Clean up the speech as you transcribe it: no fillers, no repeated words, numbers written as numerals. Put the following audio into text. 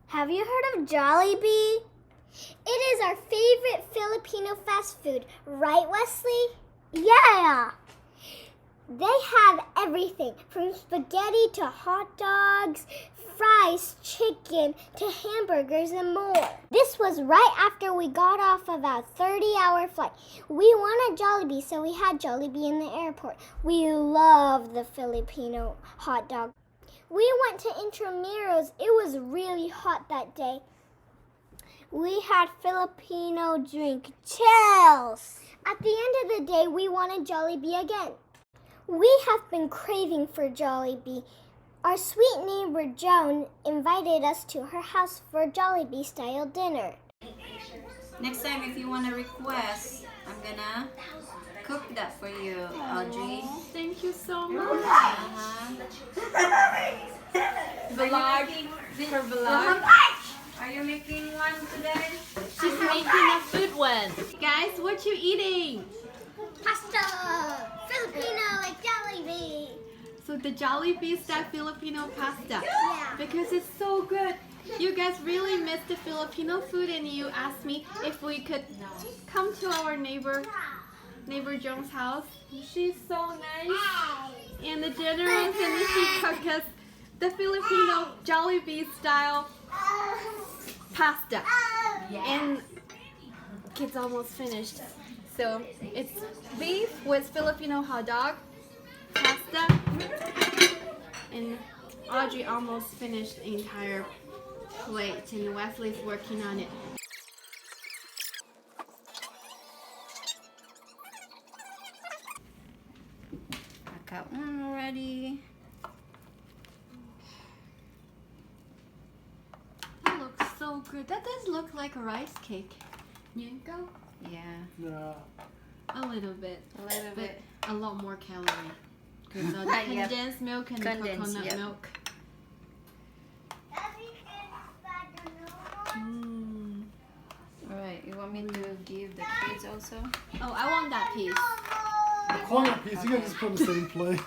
Have you heard of Jollibee? It is our favorite Filipino fast food, right, Wesley? Yeah! They have everything from spaghetti to hot dogs, fries, chicken to hamburgers and more. This was right after we got off of our 30-hour flight. We wanted Jollibee, so we had Jollibee in the airport. We love the Filipino hot dog. We went to Intramurals. It was really hot that day. We had Filipino drink chills. At the end of the day, we wanted Jollibee again. We have been craving for Jollibee. Our sweet neighbor Joan invited us to her house for Jollibee style dinner. Next time, if you want to request, I'm gonna cook that for you, Audrey. Thank you so much. Vlog. For vlog. Are you making one today? She's making a food one. Guys, what you eating? Pasta! Filipino like Jollibee! So the Jollibee style Filipino pasta. Yeah. Because it's so good. You guys really miss the Filipino food and you asked me if we could come to our neighbor Joan's house. She's so nice. And the generous and she cooked us the Filipino Jollibee style pasta. And it's almost finished. So it's beef with Filipino hot dog, pasta, and Audrey almost finished the entire plate and Wesley's working on it. I got one already. That looks so good. That does look like a rice cake. You go? Yeah. A little bit. A little But bit. a lot more calorie. Because of the Yep. condensed milk and Condensed, coconut yep. milk. Alright, you want me to give the kids also? Oh, I want that piece. The corner piece, you can just put in the same plate.